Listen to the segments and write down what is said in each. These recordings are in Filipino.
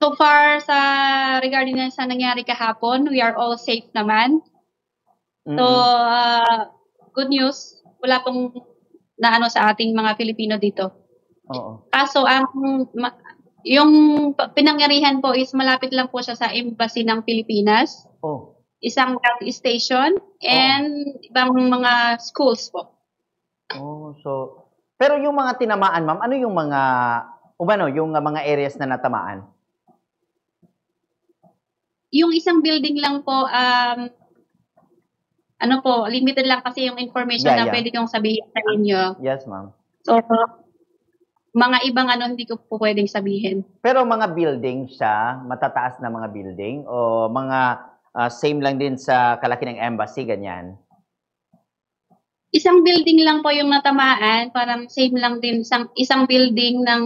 So far regarding sa nangyari kahapon, we are all safe naman. So, good news, wala pong naano sa ating mga Pilipino dito. Oo. Kaso yung pinangyarihan po is malapit lang po siya sa embassy ng Pilipinas. Oh. Isang gas station and ibang mga schools po. Oh, so pero yung mga tinamaan, ma'am, ano yung mga yung mga areas na natamaan? Yung isang building lang po, ano po, limited lang kasi yung information na pwede kong sabihin sa inyo. Yes, ma'am. So, mga ibang hindi ko po pwedeng sabihin. Pero mga building siya, matataas na mga building o mga same lang din sa kalaki ng embassy, ganyan? Isang building lang po yung natamaan, parang same lang din isang building ng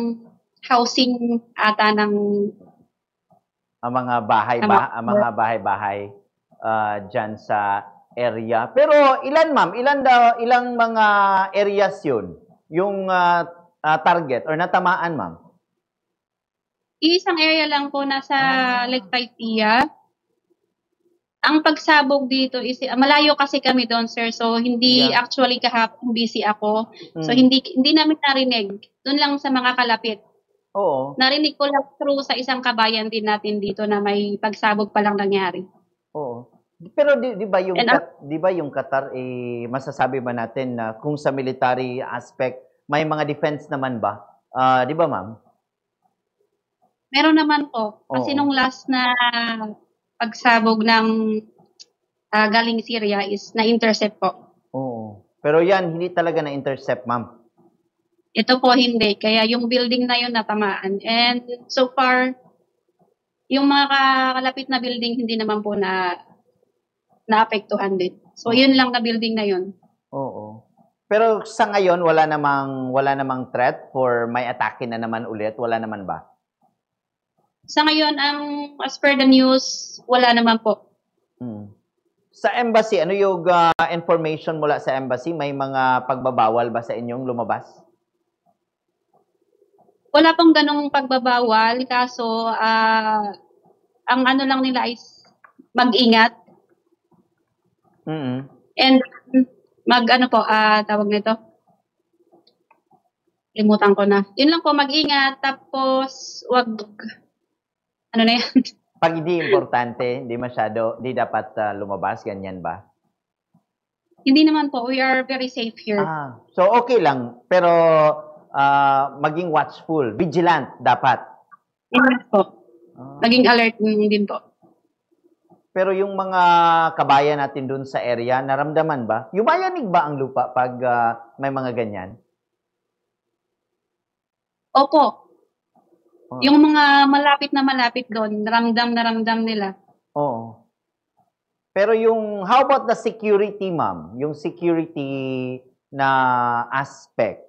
housing ata ng ang mga bahay-bahay diyan sa area. Pero ilan, ma'am? Ilang mga areas 'yun? Yung target or natamaan, ma'am? Isang area lang po nasa Lake Paitilla. Ang pagsabog dito is malayo kasi kami doon, sir. So hindi actually kahapon busy ako. So hindi namin narinig. Doon lang sa mga kalapit. Oo. Narinig ko lang through sa isang kabayan din natin dito na may pagsabog pa lang nangyari. Oo. Pero di ba yung Qatar masasabi ba natin na kung sa military aspect may mga defense naman ba? Di ba, ma'am? Meron naman po. Kasi nung last na pagsabog ng galing Syria is na-intercept po. Oo. Pero yan, hindi talaga na-intercept, ma'am. Ito po hindi. Kaya yung building na yun natamaan. And so far, yung mga kalapit na building hindi naman po naapektuhan din. So yun lang na building na yun. Oo. Pero sa ngayon, wala namang threat for may atake na naman ulit? Wala naman ba? Sa ngayon, as per the news, wala naman po. Sa embassy, ano yung information mula sa embassy? May mga pagbabawal ba sa inyong lumabas? Wala pong ganong pagbabawal. Kaso, ang ano lang nila is mag-ingat. And tawag nito? Limutan ko na. Yun lang po, mag-ingat. Tapos, ano na yan? Pag hindi importante, hindi dapat lumabas, ganyan ba? Hindi naman po. We are very safe here. So okay lang. Pero maging watchful, vigilant dapat. Yes po. Maging alert din po. Pero yung mga kabayan natin dun sa area, naramdaman ba? Yumayanig ba ang lupa pag may mga ganyan? Opo. Yung mga malapit doon, naramdam nila. Oo. Pero how about the security, ma'am? Yung security na aspect,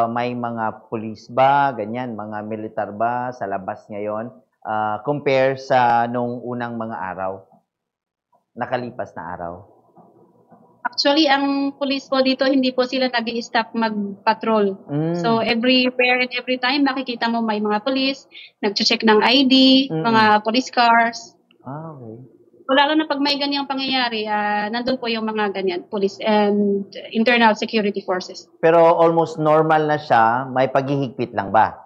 may mga police ba, ganyan, mga militar ba sa labas ngayon, compare sa nung unang mga araw, nakalipas na araw? Actually, ang police po dito, hindi po sila nag-i-stop mag-patrol. So, everywhere and every time, makikita mo may mga police, nag-check ng ID, mga police cars. Okay. So, lalo na pag may ganyang pangyayari, nandun po yung mga ganyan, police and internal security forces. Pero almost normal na siya, may paghihigpit lang ba?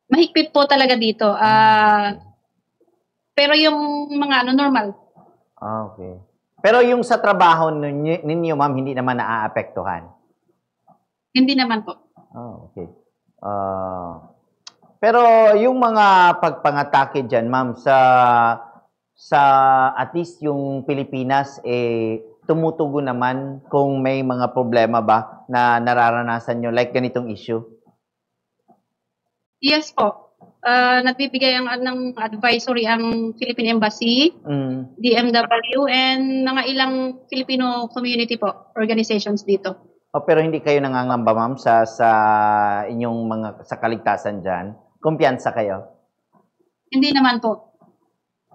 Mahigpit po talaga dito. Pero yung mga normal. Okay. Pero yung sa trabaho ninyo, ma'am, hindi naman naaapektuhan? Hindi naman po. Okay. Pero yung mga pagpangatake dyan, ma'am, sa at least yung Pilipinas, tumutugon naman kung may mga problema ba na nararanasan nyo, like ganitong issue? Yes po. Nagbibigay ng advisory ang Philippine Embassy, DMW, and mga ilang Filipino community po, organizations dito. Pero hindi kayo nangangamba, ma'am, sa inyong sa kaligtasan dyan? Kumpiyansa kayo? Hindi naman po.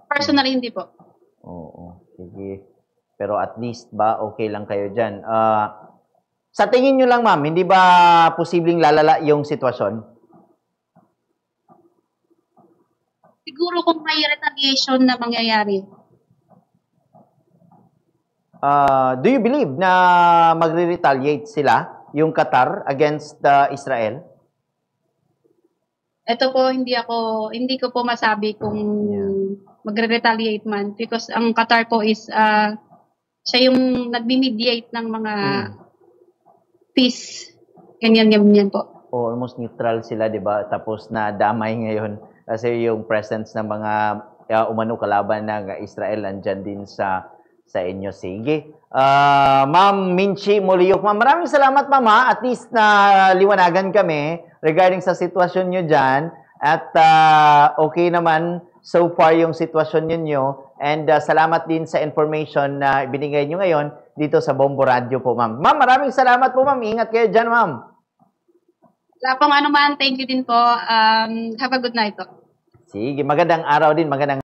Personally, hindi po. Oo. Sige. Pero at least ba, okay lang kayo dyan? Sa tingin nyo lang, ma'am, hindi ba posibleng lalala yung sitwasyon? Siguro kung may retaliation na mangyayari. Do you believe na magre-retaliate sila, yung Qatar, against Israel? Ito po, hindi ko po masabi kung magre-retaliate man. Because ang Qatar po is, siya yung nagme-mediate ng mga peace. Ganyan po. Almost neutral sila, di ba? Tapos na damay ngayon kasi yung presence ng mga umano kalaban ng Israel andyan din sa inyo. Sige. Ma'am Minchi Moliyok, ma'am, maraming salamat, ma'am. At least na liwanagan kami regarding sa sitwasyon nyo dyan. At okay naman so far yung sitwasyon ninyo. And salamat din sa information na ibinigay nyo ngayon dito sa Bombo Radio po, ma'am. Ma'am, maraming salamat po, ma'am. Ingat kayo dyan, ma'am. Wala pong anuman. Thank you din po. Have a good night po. Sige, magandang araw din. Magandang